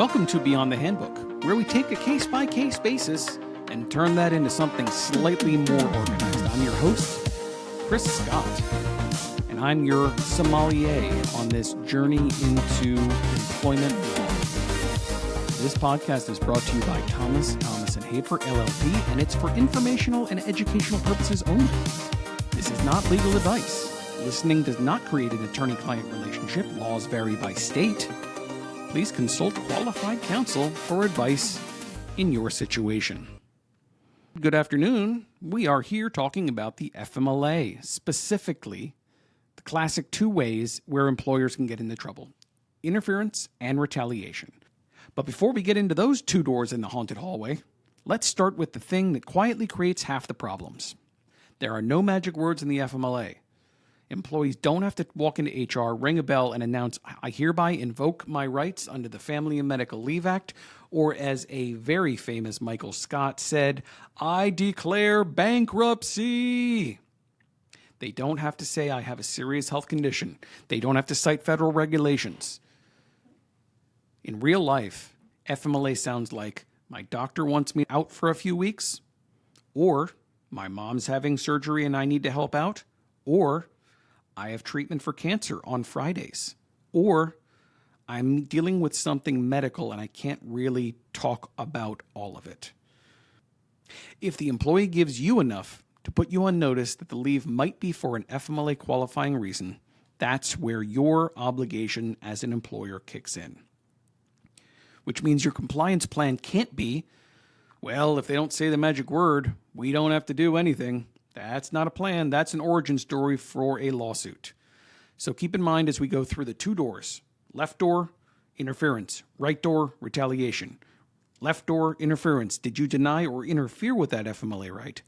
Welcome to Beyond the Handbook, where we take a case-by-case basis and turn that into something slightly more organized. I'm your host, Chris Scott, and I'm your sommelier on this journey into employment law. This podcast is brought to you by Thomas & Hafer, LLP, and it's for informational and educational purposes only. This is not legal advice. Listening does not create an attorney-client relationship. Laws vary by state. Please consult qualified counsel for advice in your situation. Good afternoon. We are here talking about the FMLA, specifically the classic two ways where employers can get into trouble: interference and retaliation. But before we get into those two doors in the haunted hallway, let's start with the thing that quietly creates half the problems. There are no magic words in the FMLA. Employees don't have to walk into HR, ring a bell, and announce, "I hereby invoke my rights under the Family and Medical Leave Act," or as a very famous Michael Scott said, "I declare bankruptcy." They don't have to say, "I have a serious health condition." They don't have to cite federal regulations. In real life, FMLA sounds like, "My doctor wants me out for a few weeks," or "My mom's having surgery and I need to help out," or "I have treatment for cancer on Fridays," or "I'm dealing with something medical and I can't really talk about all of it." If the employee gives you enough to put you on notice that the leave might be for an FMLA qualifying reason, that's where your obligation as an employer kicks in. Which means your compliance plan can't be, "Well, if they don't say the magic word, we don't have to do anything." That's not a plan. That's an origin story for a lawsuit. So keep in mind as we go through the two doors: left door, interference; right door, retaliation. Left door, interference. Did you deny or interfere with that FMLA right?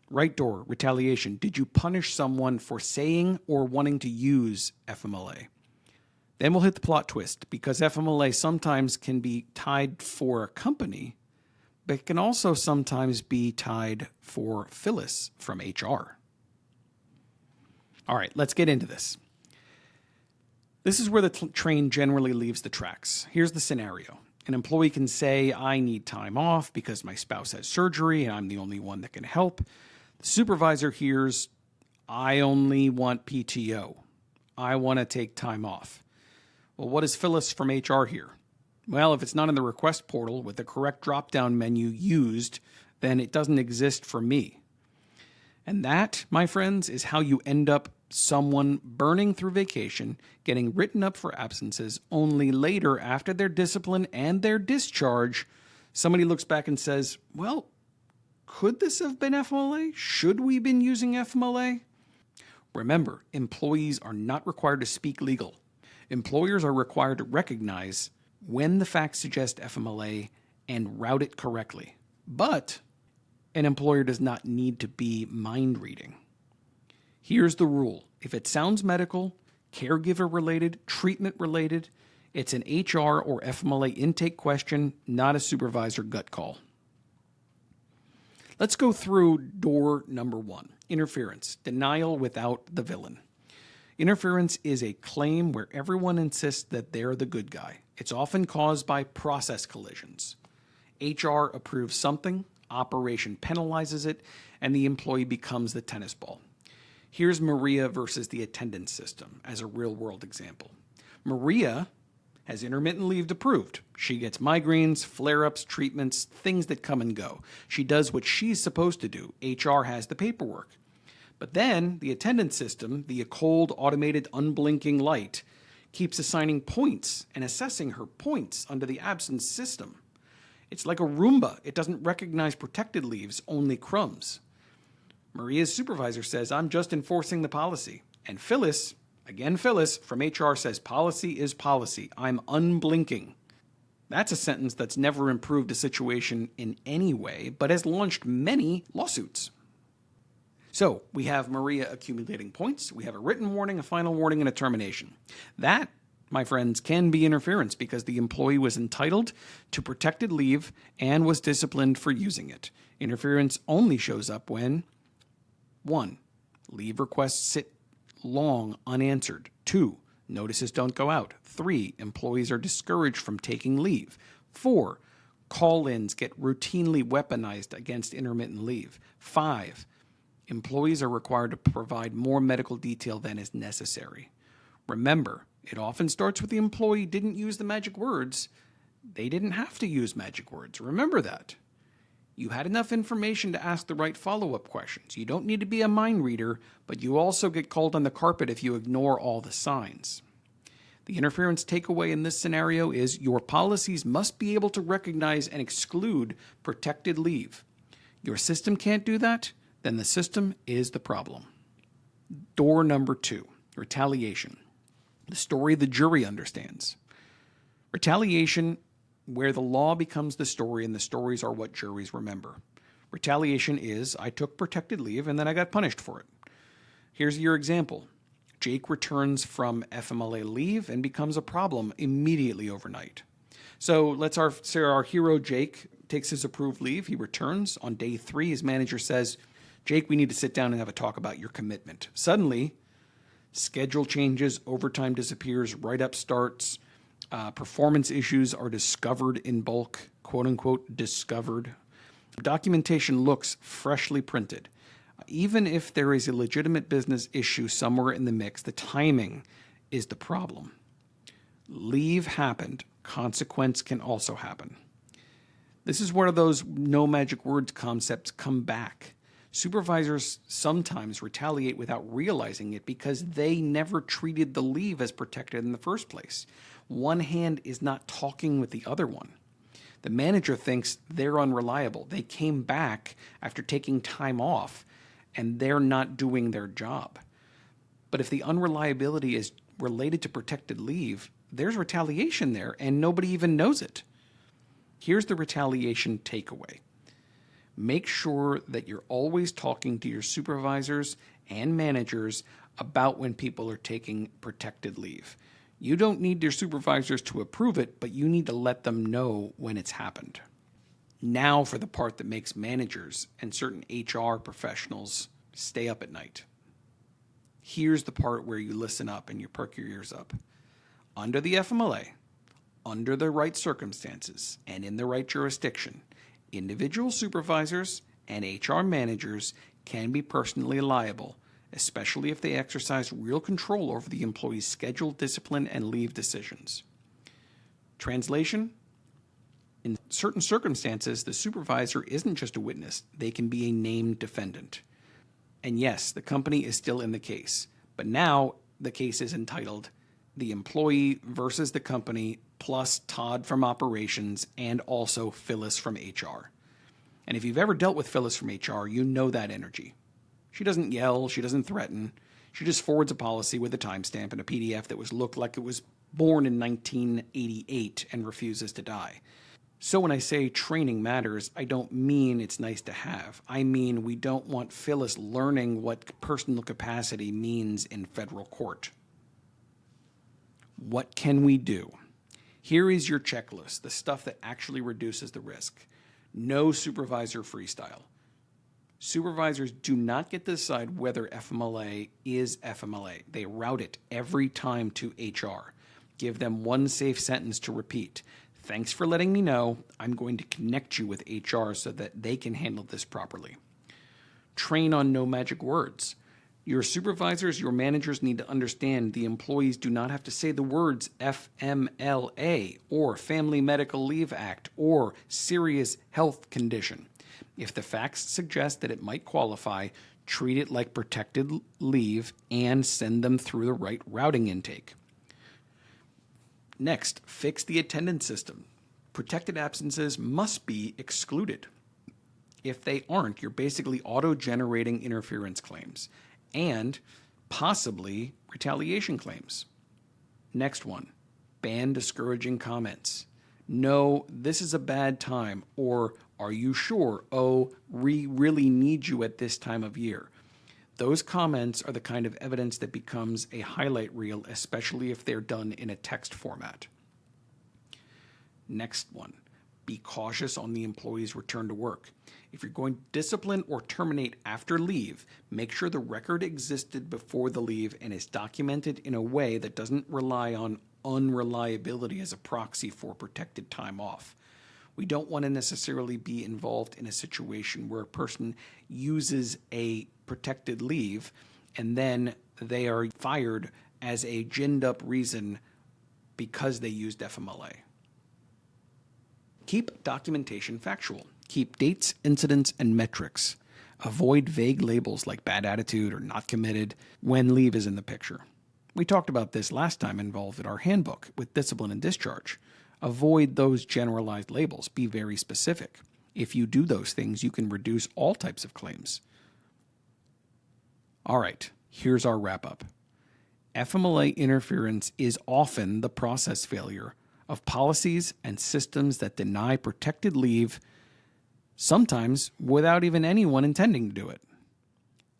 Right door, retaliation. Did you punish someone for saying or wanting to use FMLA? Then we'll hit the plot twist, because FMLA sometimes can be tied for a company, but it can also sometimes be tied for Phyllis from HR. All right, let's get into this. This is where the train generally leaves the tracks. Here's the scenario. An employee can say, "I need time off because my spouse has surgery and I'm the only one that can help." The supervisor hears, "I only want PTO. I want to take time off." Well, what does Phyllis from HR hear? Well, if it's not in the request portal with the correct drop-down menu used, then it doesn't exist for me. And that, my friends, is how you end up someone burning through vacation, getting written up for absences, only later, after their discipline and their discharge, somebody looks back and says, "Well, could this have been FMLA? Should we have been using FMLA?" Remember, employees are not required to speak legal. Employers are required to recognize when the facts suggest FMLA and route it correctly. But an employer does not need to be mind reading. Here's the rule. If it sounds medical, caregiver related, treatment related, it's an HR or FMLA intake question, not a supervisor gut call. Let's go through door number one: interference, denial without the villain. Interference is a claim where everyone insists that they're the good guy. It's often caused by process collisions. HR approves something, operation penalizes it, and the employee becomes the tennis ball. Here's Maria versus the attendance system as a real-world example. Maria has intermittent leave approved. She gets migraines, flare-ups, treatments, things that come and go. She does what she's supposed to do. HR has the paperwork. But then the attendance system, the cold, automated, unblinking light, keeps assigning points and assessing her points under the absence system. It's like a Roomba. It doesn't recognize protected leaves, only crumbs. Maria's supervisor says, "I'm just enforcing the policy." And Phyllis, again Phyllis, from HR says, "Policy is policy. I'm unblinking." That's a sentence that's never improved a situation in any way, but has launched many lawsuits. So we have Maria accumulating points. We have a written warning, a final warning, and a termination. That, my friends, can be interference because the employee was entitled to protected leave and was disciplined for using it. Interference only shows up when 1. Leave requests sit long unanswered. 2. Notices don't go out. 3. Employees are discouraged from taking leave. 4. Call-ins get routinely weaponized against intermittent leave. 5. Employees are required to provide more medical detail than is necessary. Remember, it often starts with the employee didn't use the magic words. They didn't have to use magic words. Remember that. You had enough information to ask the right follow-up questions. You don't need to be a mind reader, but you also get called on the carpet if you ignore all the signs. The interference takeaway in this scenario is your policies must be able to recognize and exclude protected leave. Your system can't do that, then the system is the problem. Door number 2, retaliation. The story the jury understands. Retaliation, where the law becomes the story and the stories are what juries remember. Retaliation is, I took protected leave and then I got punished for it. Here's your example. Jake returns from FMLA leave and becomes a problem immediately overnight. So let's say our hero Jake takes his approved leave. He returns. On day 3, his manager says, Jake, we need to sit down and have a talk about your commitment. Suddenly, schedule changes, overtime disappears, write-up starts, performance issues are discovered in bulk, quote-unquote discovered. Documentation looks freshly printed. Even if there is a legitimate business issue somewhere in the mix, the timing is the problem. Leave happened. Consequence can also happen. This is where those no magic words concepts come back. Supervisors sometimes retaliate without realizing it because they never treated the leave as protected in the first place. One hand is not talking with the other one. The manager thinks they're unreliable. They came back after taking time off and they're not doing their job. But if the unreliability is related to protected leave, there's retaliation there and nobody even knows it. Here's the retaliation takeaway. Make sure that you're always talking to your supervisors and managers about when people are taking protected leave. You don't need your supervisors to approve it, but you need to let them know when it's happened. Now for the part that makes managers and certain HR professionals stay up at night. Here's the part where you listen up and you perk your ears up. Under the FMLA, under the right circumstances, and in the right jurisdiction, individual supervisors and HR managers can be personally liable, especially if they exercise real control over the employee's schedule, discipline, and leave decisions. Translation: in certain circumstances, the supervisor isn't just a witness, they can be a named defendant. And yes, the company is still in the case, but now the case is entitled The Employee versus the Company plus Todd from Operations and also Phyllis from HR. And if you've ever dealt with Phyllis from HR, you know that energy. She doesn't yell, she doesn't threaten, she just forwards a policy with a timestamp and a PDF that looked like it was born in 1988 and refuses to die. So when I say training matters, I don't mean it's nice to have. I mean we don't want Phyllis learning what personal capacity means in federal court. What can we do? Here is your checklist, the stuff that actually reduces the risk. No supervisor freestyle. Supervisors do not get to decide whether FMLA is FMLA. They route it every time to HR. Give them one safe sentence to repeat. Thanks for letting me know. I'm going to connect you with HR so that they can handle this properly. Train on no magic words. Your supervisors, your managers need to understand the employees do not have to say the words FMLA or Family Medical Leave Act or serious health condition. If the facts suggest that it might qualify, treat it like protected leave and send them through the right routing intake. Next, fix the attendance system. Protected absences must be excluded. If they aren't, you're basically auto-generating interference claims and possibly retaliation claims. Next one, ban discouraging comments. No, this is a bad time, or are you sure? Oh, we really need you at this time of year. Those comments are the kind of evidence that becomes a highlight reel, especially if they're done in a text format. Next one, be cautious on the employee's return to work. If you're going to discipline or terminate after leave, make sure the record existed before the leave and is documented in a way that doesn't rely on unreliability as a proxy for protected time off. We don't want to necessarily be involved in a situation where a person uses a protected leave and then they are fired as a ginned up reason because they used FMLA. Keep documentation factual. Keep dates, incidents, and metrics. Avoid vague labels like bad attitude or not committed when leave is in the picture. We talked about this last time involved in our handbook with discipline and discharge. Avoid those generalized labels. Be very specific. If you do those things, you can reduce all types of claims. All right, here's our wrap up. FMLA interference is often the process failure of policies and systems that deny protected leave, sometimes without even anyone intending to do it.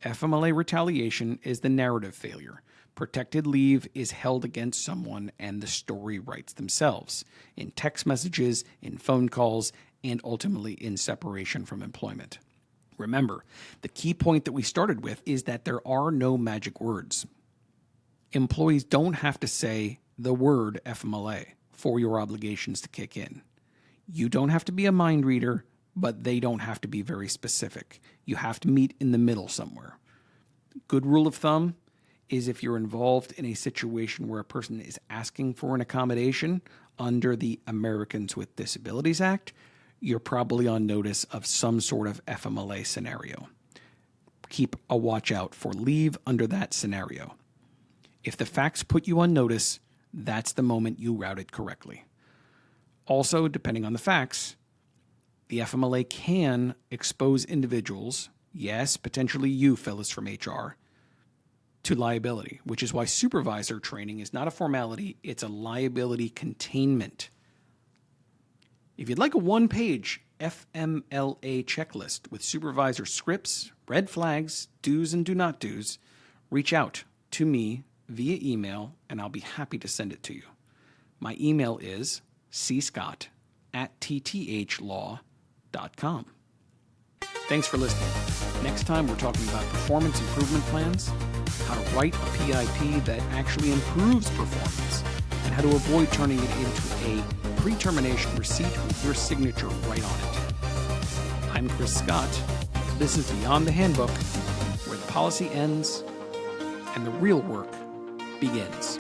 FMLA retaliation is the narrative failure. Protected leave is held against someone and the story writes themselves in text messages, in phone calls, and ultimately in separation from employment. Remember, the key point that we started with is that there are no magic words. Employees don't have to say the word FMLA for your obligations to kick in. You don't have to be a mind reader, but they don't have to be very specific. You have to meet in the middle somewhere. Good rule of thumb is if you're involved in a situation where a person is asking for an accommodation under the Americans with Disabilities Act, you're probably on notice of some sort of FMLA scenario. Keep a watch out for leave under that scenario. If the facts put you on notice, that's the moment you route it correctly. Also, depending on the facts, the FMLA can expose individuals, yes, potentially you fellas from HR, to liability, which is why supervisor training is not a formality, it's a liability containment. If you'd like a one-page FMLA checklist with supervisor scripts, red flags, do's and do not do's, reach out to me via email and I'll be happy to send it to you. My email is cscott@tthlaw.com. Thanks for listening. Next time we're talking about performance improvement plans, how to write a PIP that actually improves performance, and how to avoid turning it into a pre-termination receipt with your signature right on it. I'm Chris Scott. This is Beyond the Handbook, where the policy ends and the real work begins.